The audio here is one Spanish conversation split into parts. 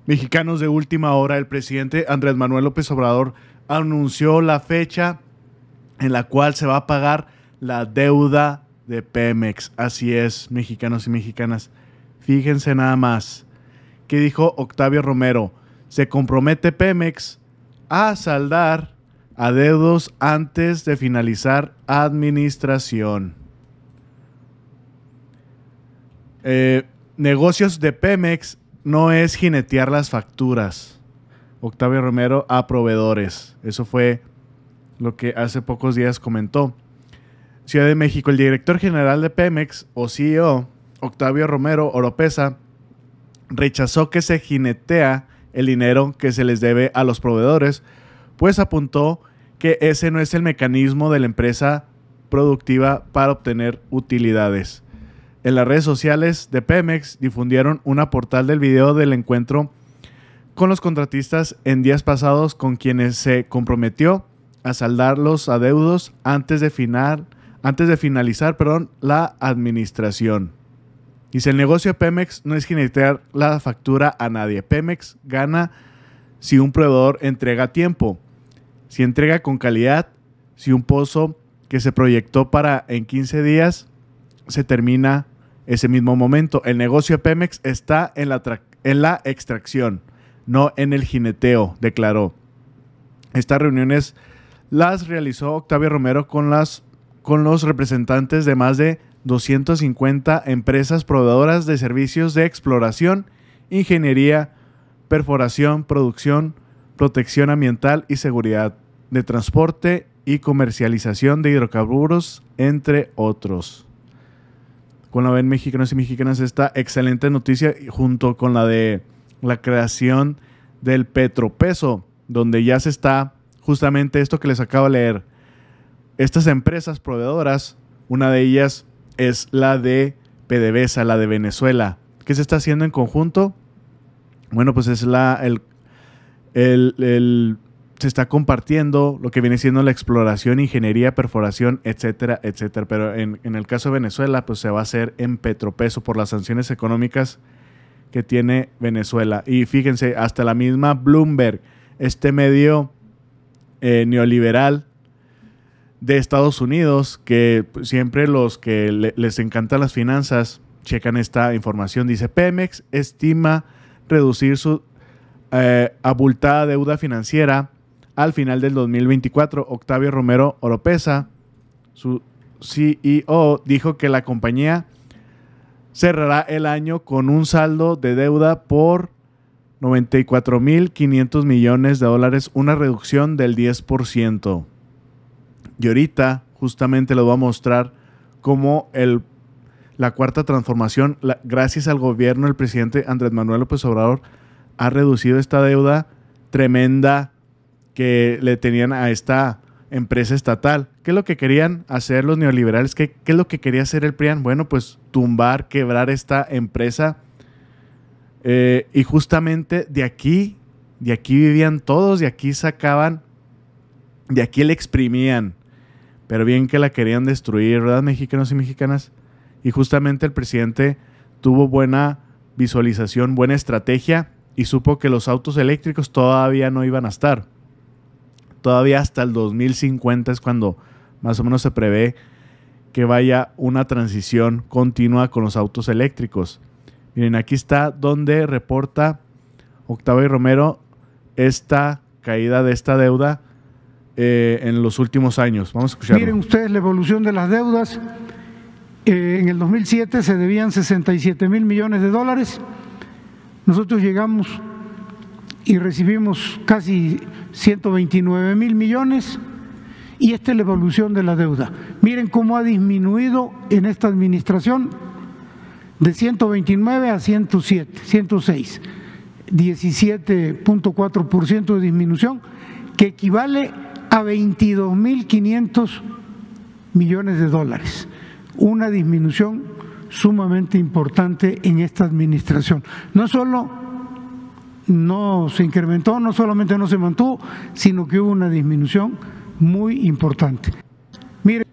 Mexicanos de última hora, el presidente Andrés Manuel López Obrador anunció la fecha en la cual se va a pagar la deuda de Pemex. Así es, mexicanos y mexicanas. Fíjense nada más. ¿Qué dijo Octavio Romero? Se compromete Pemex a saldar adeudos antes de finalizar administración. Negocios de Pemex no es jinetear las facturas. Octavio Romero a proveedores. Eso fue lo que hace pocos días comentó. Ciudad de México, el director general de Pemex, o CEO, Octavio Romero Oropesa, rechazó que se jinetea el dinero que se les debe a los proveedores, pues apuntó que ese no es el mecanismo de la empresa productiva para obtener utilidades. En las redes sociales de Pemex difundieron una portal del video del encuentro con los contratistas en días pasados, con quienes se comprometió a saldar los adeudos antes de finalizar la administración. Dice, el negocio de Pemex no es jinetear la factura a nadie. Pemex gana si un proveedor entrega a tiempo, si entrega con calidad, si un pozo que se proyectó para en 15 días se termina ese mismo momento. El negocio de Pemex está en la extracción, no en el jineteo, declaró. Estas reuniones las realizó Octavio Romero con los representantes de más de 250 empresas proveedoras de servicios de exploración, ingeniería, perforación, producción, protección ambiental y seguridad, de transporte y comercialización de hidrocarburos, entre otros. Como ven, mexicanos y mexicanas, esta excelente noticia junto con la de la creación del Petropeso, donde ya se está justamente esto que les acabo de leer. Estas empresas proveedoras, una de ellas es la de PDVSA, la de Venezuela. ¿Qué se está haciendo en conjunto? Bueno, pues es se está compartiendo lo que viene siendo la exploración, ingeniería, perforación, etcétera, etcétera. Pero en el caso de Venezuela, pues se va a hacer en Petropeso por las sanciones económicas que tiene Venezuela. Y fíjense, hasta la misma Bloomberg, este medio neoliberal de Estados Unidos, que siempre los que les encantan las finanzas checan esta información. Dice, Pemex estima reducir su abultada deuda financiera al final del 2024. Octavio Romero Oropesa, su CEO, dijo que la compañía cerrará el año con un saldo de deuda por $94,500 millones, una reducción del 10%. Y ahorita justamente les voy a mostrar cómo la cuarta transformación, gracias al gobierno del presidente Andrés Manuel López Obrador, ha reducido esta deuda tremenda que le tenían a esta empresa estatal. ¿Qué es lo que querían hacer los neoliberales? ¿Qué es lo que quería hacer el PRIAN? Bueno, pues tumbar, quebrar esta empresa. Y justamente de aquí vivían todos, de aquí sacaban, de aquí le exprimían. Pero bien que la querían destruir, ¿verdad, mexicanos y mexicanas? Y justamente el presidente tuvo buena visualización, buena estrategia y supo que los autos eléctricos todavía no iban a estar. Todavía hasta el 2050 es cuando más o menos se prevé que vaya una transición continua con los autos eléctricos. Miren, aquí está donde reporta Octavio Romero esta caída de esta deuda en los últimos años. Vamos a escucharlo. Miren ustedes la evolución de las deudas. En el 2007 se debían 67,000 millones de dólares. Nosotros llegamos y recibimos casi 129,000 millones, y esta es la evolución de la deuda. Miren cómo ha disminuido en esta administración de 129 a 107, 106, 17.4% de disminución, que equivale a 22,500 millones de dólares. Una disminución sumamente importante en esta administración. No solo no se incrementó, no solamente no se mantuvo, sino que hubo una disminución muy importante. Miren.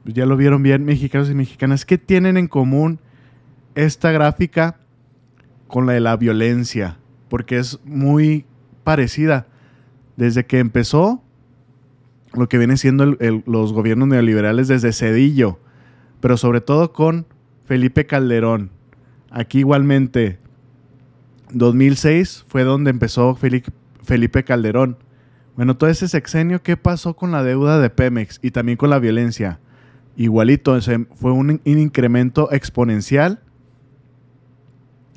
Ya lo vieron bien, mexicanos y mexicanas. ¿Qué tienen en común esta gráfica con la de la violencia? porque es muy parecida. Desde que empezó lo que viene siendo los gobiernos neoliberales desde Zedillo, pero sobre todo con Felipe Calderón. Aquí igualmente, 2006 fue donde empezó Felipe Calderón. Bueno, todo ese sexenio, ¿qué pasó con la deuda de Pemex y también con la violencia? Igualito, fue un incremento exponencial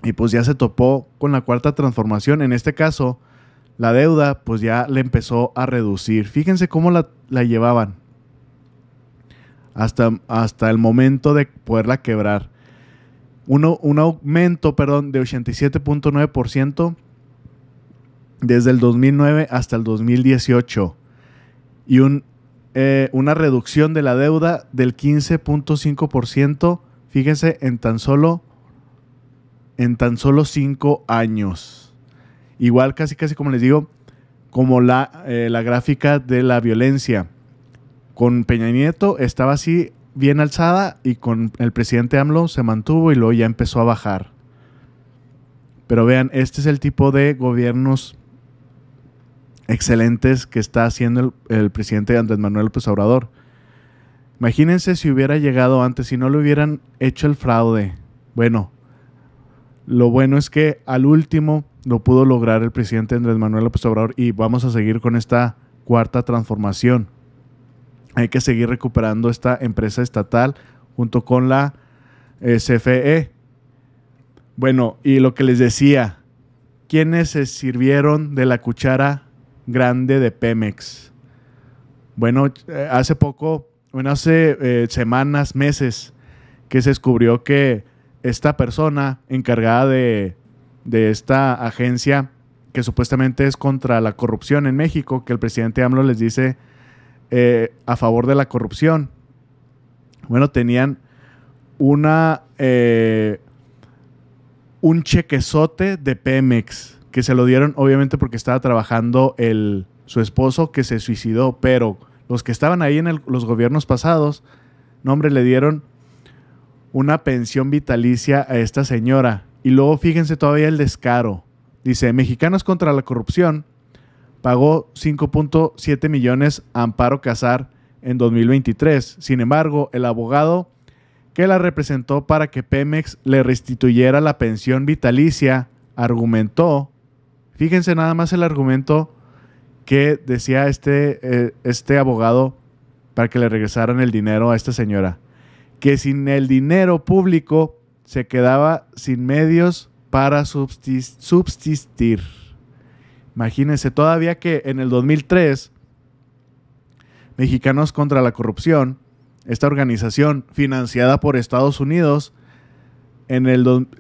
y pues ya se topó con la cuarta transformación. En este caso, la deuda pues ya le empezó a reducir. Fíjense cómo la llevaban hasta el momento de poderla quebrar. Un aumento, de 87.9% desde el 2009 hasta el 2018 y una reducción de la deuda del 15.5%, fíjense, en tan solo 5 años. Igual casi como les digo, como la gráfica de la violencia. Con Peña Nieto estaba así bien alzada y con el presidente AMLO se mantuvo y luego ya empezó a bajar. Pero vean, este es el tipo de gobiernos excelentes que está haciendo el presidente Andrés Manuel López Obrador. Imagínense si hubiera llegado antes, si no le hubieran hecho el fraude. Bueno, lo bueno es que al último lo pudo lograr el presidente Andrés Manuel López Obrador y vamos a seguir con esta cuarta transformación. Hay que seguir recuperando esta empresa estatal junto con la CFE. Bueno, y lo que les decía, ¿quiénes se sirvieron de la cuchara grande de Pemex? Bueno, hace semanas, meses, que se descubrió que esta persona encargada de esta agencia que supuestamente es contra la corrupción en México, que el presidente AMLO les dice a favor de la corrupción. Bueno, tenían un chequezote de Pemex que se lo dieron obviamente porque estaba trabajando su esposo que se suicidó, pero los que estaban ahí en los gobiernos pasados, no hombre, le dieron una pensión vitalicia a esta señora. Y luego fíjense todavía el descaro. Dice, Mexicanos contra la Corrupción pagó 5.7 millones a Amparo Casar en 2023. Sin embargo, el abogado que la representó para que Pemex le restituyera la pensión vitalicia argumentó, fíjense nada más el argumento que decía este abogado para que le regresaran el dinero a esta señora, que sin el dinero público se quedaba sin medios para subsistir. Imagínense, todavía que en el 2003, Mexicanos contra la Corrupción, esta organización financiada por Estados Unidos,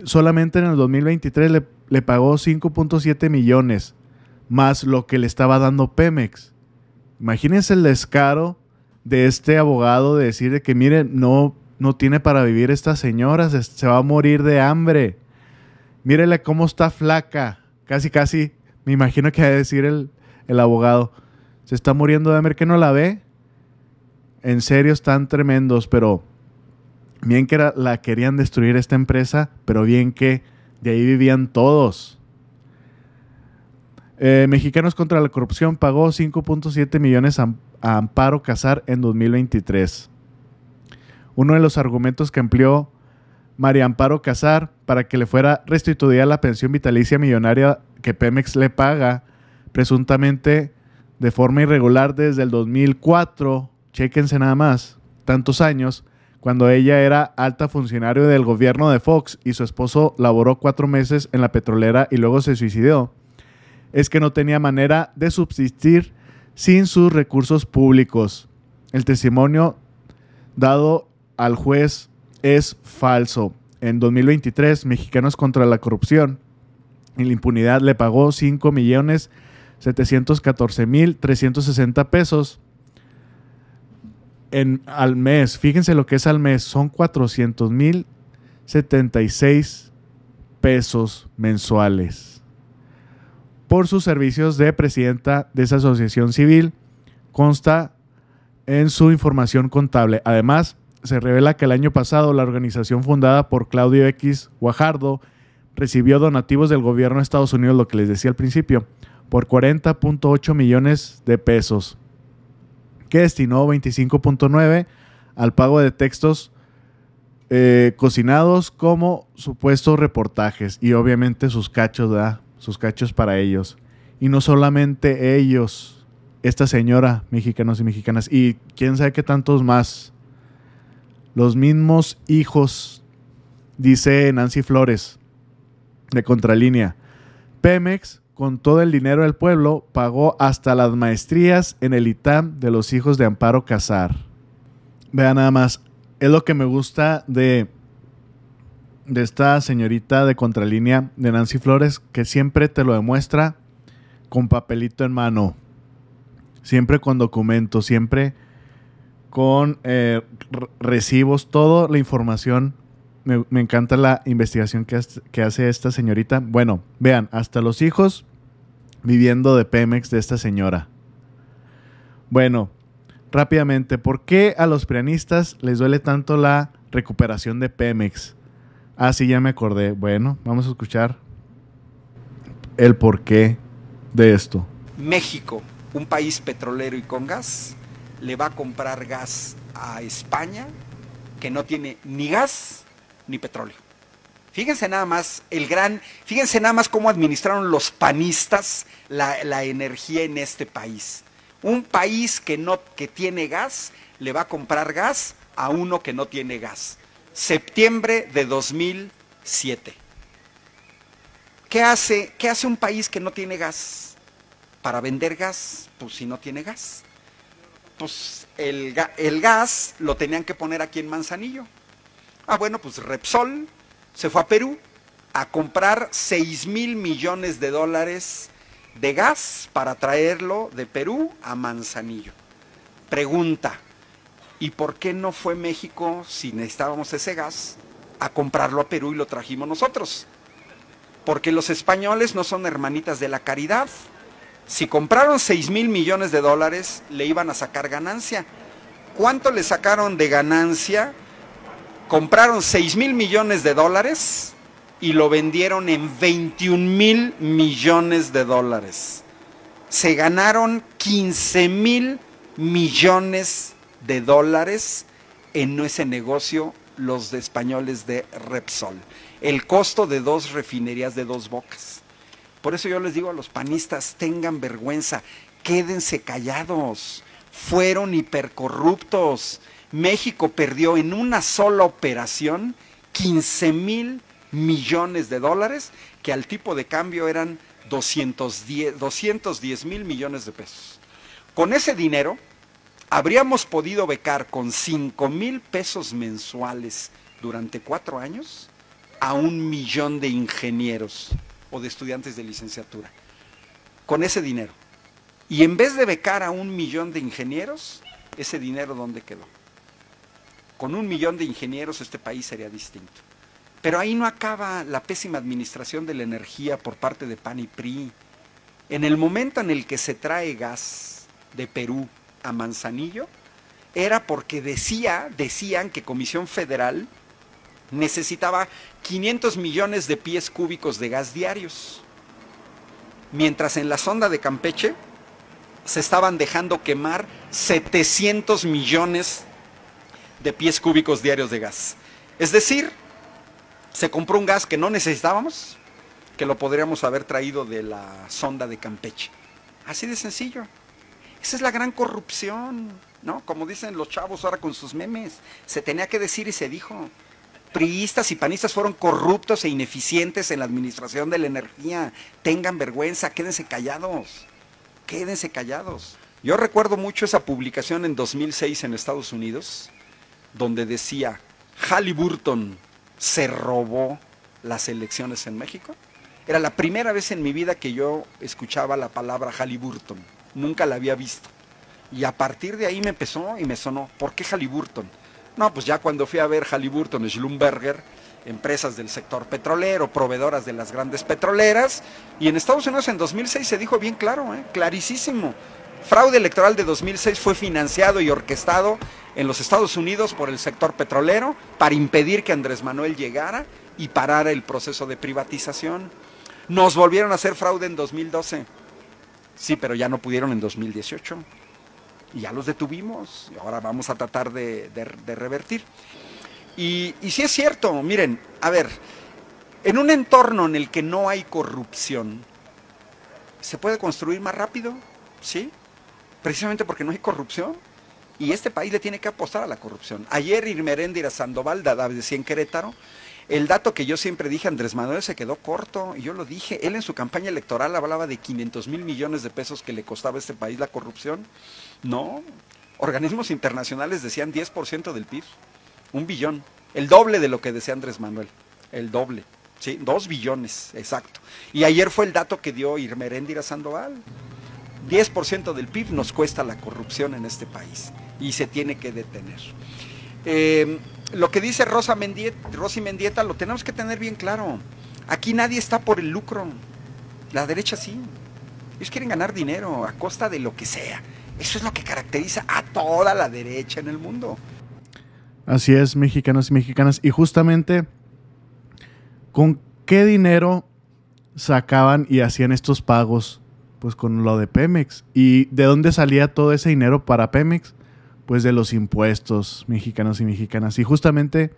solamente en el 2023 le pagó 5.7 millones, más lo que le estaba dando Pemex. Imagínense el descaro de este abogado de decir de que, miren, no tiene para vivir esta señora, se va a morir de hambre. Mírele cómo está flaca. Casi, me imagino que va a decir el abogado, se está muriendo de hambre, ¿que no la ve? En serio, están tremendos, pero bien que la querían destruir esta empresa, pero bien que de ahí vivían todos. Mexicanos contra la Corrupción pagó 5.7 millones a Amparo Casar en 2023. Uno de los argumentos que empleó María Amparo Casar para que le fuera restituida la pensión vitalicia millonaria que Pemex le paga presuntamente de forma irregular desde el 2004, chéquense nada más, tantos años, cuando ella era alta funcionario del gobierno de Fox y su esposo laboró 4 meses en la petrolera y luego se suicidó, es que no tenía manera de subsistir sin sus recursos públicos. El testimonio dado al juez es falso. En 2023, Mexicanos contra la Corrupción en la impunidad le pagó 5.714.360 pesos al mes. Fíjense lo que es al mes, son 400.076 pesos mensuales por sus servicios de presidenta de esa asociación civil, consta en su información contable. Además, se revela que el año pasado la organización fundada por Claudio X Guajardo recibió donativos del gobierno de Estados Unidos, lo que les decía al principio, por 40.8 millones de pesos, que destinó 25.9 al pago de textos cocinados como supuestos reportajes y obviamente sus cachos, ¿verdad? Sus cachos para ellos. Y no solamente ellos, esta señora, mexicanos y mexicanas, y quién sabe qué tantos más. Los mismos hijos, dice Nancy Flores, de Contralínea. Pemex, con todo el dinero del pueblo, pagó hasta las maestrías en el ITAM de los hijos de Amparo Casar. Vean nada más, es lo que me gusta de esta señorita de Contralínea, de Nancy Flores, que siempre te lo demuestra con papelito en mano, siempre con documentos, siempre con recibos, toda la información. Me encanta la investigación que hace esta señorita. Bueno, vean, hasta los hijos viviendo de Pemex de esta señora. Bueno, rápidamente, ¿por qué a los prianistas les duele tanto la recuperación de Pemex? Ah, sí, ya me acordé. Bueno, vamos a escuchar el porqué de esto. México, un país petrolero y con gas, le va a comprar gas a España, que no tiene ni gas ni petróleo. Fíjense nada más fíjense nada más cómo administraron los panistas la energía en este país. Un país que tiene gas le va a comprar gas a uno que no tiene gas. Septiembre de 2007. ¿Qué hace un país que no tiene gas? Para vender gas, pues si no tiene gas. Pues el gas lo tenían que poner aquí en Manzanillo. Ah, bueno, pues Repsol se fue a Perú a comprar 6,000 millones de dólares de gas para traerlo de Perú a Manzanillo. Pregunta, ¿y por qué no fue México, si necesitábamos ese gas, a comprarlo a Perú y lo trajimos nosotros? Porque los españoles no son hermanitas de la caridad. Si compraron 6,000 millones de dólares, le iban a sacar ganancia. ¿Cuánto le sacaron de ganancia? Compraron 6,000 millones de dólares y lo vendieron en 21,000 millones de dólares. Se ganaron 15,000 millones de dólares en ese negocio los españoles de Repsol. El costo de 2 refinerías de Dos Bocas. Por eso yo les digo a los panistas, tengan vergüenza, quédense callados. Fueron hipercorruptos. México perdió en una sola operación 15,000 millones de dólares, que al tipo de cambio eran 210,000 millones de pesos. Con ese dinero habríamos podido becar con 5,000 pesos mensuales durante 4 años a 1,000,000 de ingenieros o de estudiantes de licenciatura. Con ese dinero. Y en vez de becar a 1,000,000 de ingenieros, ese dinero ¿dónde quedó? Con 1,000,000 de ingenieros este país sería distinto. Pero ahí no acaba la pésima administración de la energía por parte de PAN y PRI. En el momento en el que se trae gas de Perú a Manzanillo, era porque decían que Comisión Federal necesitaba 500 millones de pies cúbicos de gas diarios. Mientras en la sonda de Campeche se estaban dejando quemar 700 millones de pies cúbicos diarios de gas. Es decir, se compró un gas que no necesitábamos, que lo podríamos haber traído de la sonda de Campeche. Así de sencillo. Esa es la gran corrupción, ¿no? Como dicen los chavos ahora con sus memes. Se tenía que decir y se dijo. Priistas y panistas fueron corruptos e ineficientes en la administración de la energía. Tengan vergüenza, quédense callados. Quédense callados. Yo recuerdo mucho esa publicación en 2006 en Estados Unidos, donde decía, Halliburton se robó las elecciones en México. Era la primera vez en mi vida que yo escuchaba la palabra Halliburton. Nunca la había visto. Y a partir de ahí me empezó y me sonó. ¿Por qué Halliburton? No, pues ya cuando fui a ver Halliburton, Schlumberger, empresas del sector petrolero, proveedoras de las grandes petroleras, y en Estados Unidos en 2006 se dijo bien claro, clarísimo. Fraude electoral de 2006 fue financiado y orquestado en los Estados Unidos por el sector petrolero para impedir que Andrés Manuel llegara y parar el proceso de privatización. Nos volvieron a hacer fraude en 2012. Sí, pero ya no pudieron en 2018. Y ya los detuvimos. Y ahora vamos a tratar de revertir. Y sí es cierto, miren, a ver, en un entorno en el que no hay corrupción, ¿se puede construir más rápido? Sí, precisamente porque no hay corrupción. Y este país le tiene que apostar a la corrupción. Ayer Irmeréndira Sandoval decía en Querétaro, el dato que yo siempre dije, Andrés Manuel se quedó corto, y yo lo dije, él en su campaña electoral hablaba de 500,000 millones de pesos que le costaba a este país la corrupción. No, organismos internacionales decían 10% del PIB, 1 billón, el doble de lo que decía Andrés Manuel, el doble, ¿sí? 2 billones, exacto. Y ayer fue el dato que dio Irmeréndira Sandoval, 10% del PIB nos cuesta la corrupción en este país, y se tiene que detener. Lo que dice Rosy Mendieta lo tenemos que tener bien claro. Aquí nadie está por el lucro. La derecha sí. Ellos quieren ganar dinero a costa de lo que sea. Eso es lo que caracteriza a toda la derecha en el mundo. Así es, mexicanos y mexicanas. Y justamente, ¿con qué dinero sacaban y hacían estos pagos? Pues con lo de Pemex. ¿Y de dónde salía todo ese dinero para Pemex? Pues de los impuestos, mexicanos y mexicanas. Y justamente,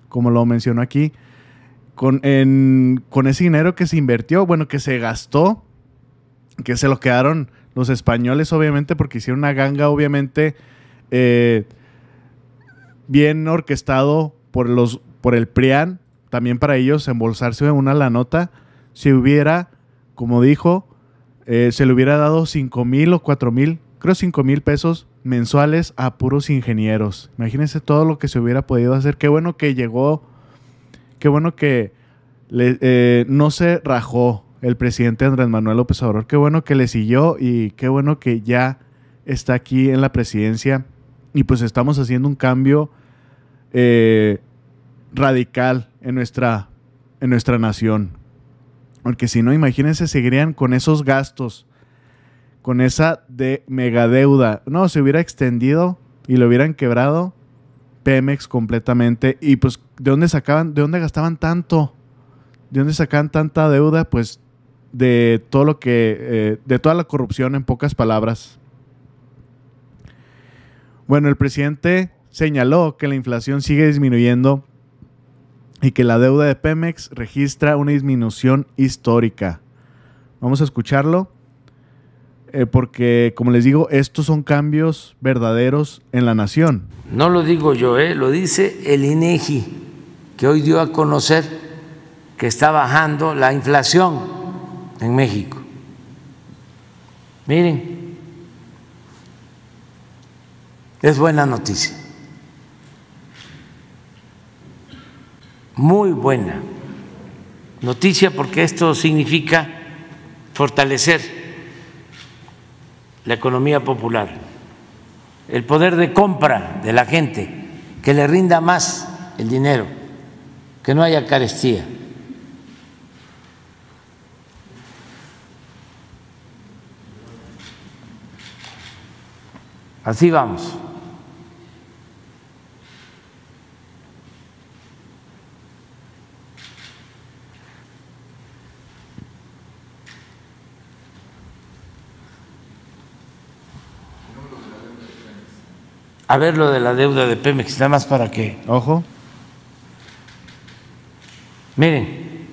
como lo mencionó aquí, con ese dinero que se invirtió, bueno, que se gastó, que se lo quedaron los españoles, obviamente, porque hicieron una ganga, obviamente, bien orquestado por el PRIAN, también para ellos embolsarse una la nota. Si hubiera, como dijo, se le hubiera dado 5,000 o 4,000, creo 5,000 pesos mensuales a puros ingenieros. Imagínense todo lo que se hubiera podido hacer. Qué bueno que llegó, qué bueno que no se rajó el presidente Andrés Manuel López Obrador. Qué bueno que le siguió y qué bueno que ya está aquí en la presidencia. Y pues estamos haciendo un cambio radical en nuestra nación. Porque si no, imagínense, seguirían con esos gastos, con esa megadeuda. No, se hubiera extendido y lo hubieran quebrado Pemex completamente. Y pues, ¿de dónde gastaban tanto? ¿De dónde sacaban tanta deuda? Pues de todo de toda la corrupción, en pocas palabras. Bueno, el presidente señaló que la inflación sigue disminuyendo y que la deuda de Pemex registra una disminución histórica. Vamos a escucharlo. Porque, como les digo, estos son cambios verdaderos en la nación. No lo digo yo, lo dice el INEGI, que hoy dio a conocer que está bajando la inflación en México. Miren, es buena noticia, muy buena noticia, porque esto significa fortalecer la economía popular, el poder de compra de la gente, que le rinda más el dinero, que no haya carestía. Así vamos. A ver lo de la deuda de Pemex, nada más para que... Ojo. Miren,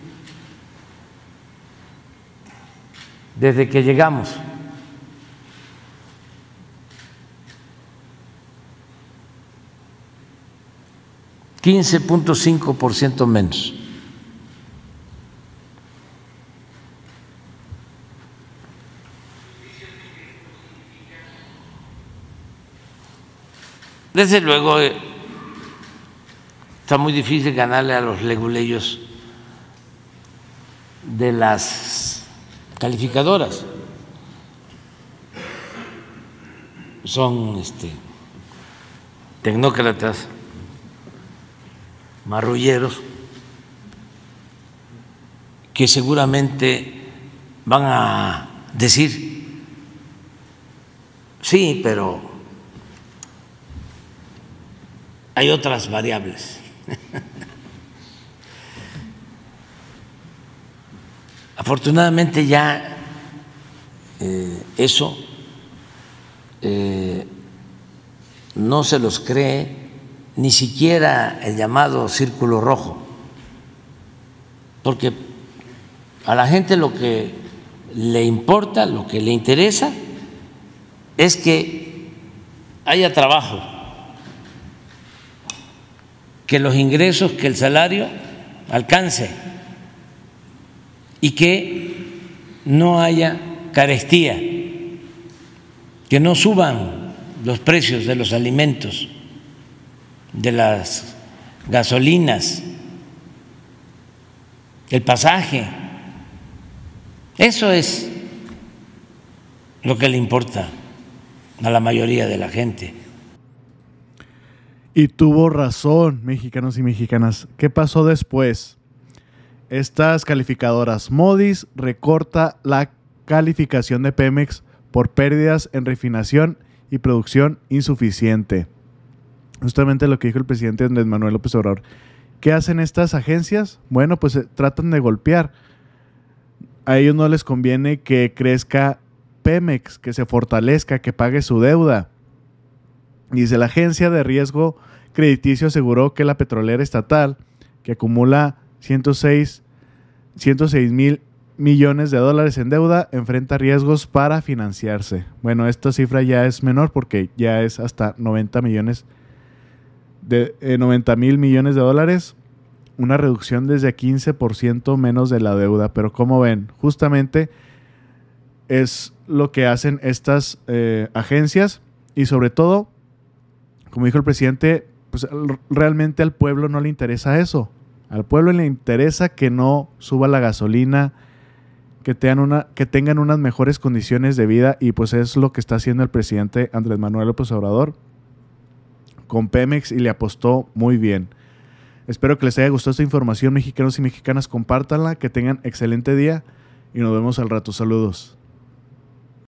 desde que llegamos, $15.5% menos. Desde luego, está muy difícil ganarle a los leguleyos de las calificadoras. Son tecnócratas, marrulleros, que seguramente van a decir, sí, pero hay otras variables. Afortunadamente ya eso no se los cree ni siquiera el llamado círculo rojo, porque a la gente lo que le importa, lo que le interesa es que haya trabajo, que los ingresos, que el salario alcance y que no haya carestía, que no suban los precios de los alimentos, de las gasolinas, el pasaje. Eso es lo que le importa a la mayoría de la gente. Y tuvo razón, mexicanos y mexicanas. ¿Qué pasó después? Estas calificadoras, Moody's recorta la calificación de Pemex por pérdidas en refinación y producción insuficiente. Justamente lo que dijo el presidente Andrés Manuel López Obrador. ¿Qué hacen estas agencias? Bueno, pues tratan de golpear. A ellos no les conviene que crezca Pemex, que se fortalezca, que pague su deuda. Dice, la agencia de riesgo crediticio aseguró que la petrolera estatal, que acumula 106 mil millones de dólares en deuda, enfrenta riesgos para financiarse. Bueno, esta cifra ya es menor porque ya es hasta 90 mil millones de dólares, una reducción desde 15% menos de la deuda. Pero como ven, justamente es lo que hacen estas agencias y sobre todo, como dijo el presidente, pues realmente al pueblo no le interesa eso. Al pueblo le interesa que no suba la gasolina, que tengan unas mejores condiciones de vida, y pues es lo que está haciendo el presidente Andrés Manuel López Obrador con Pemex y le apostó muy bien. Espero que les haya gustado esta información, mexicanos y mexicanas. Compártanla, que tengan excelente día y nos vemos al rato. Saludos.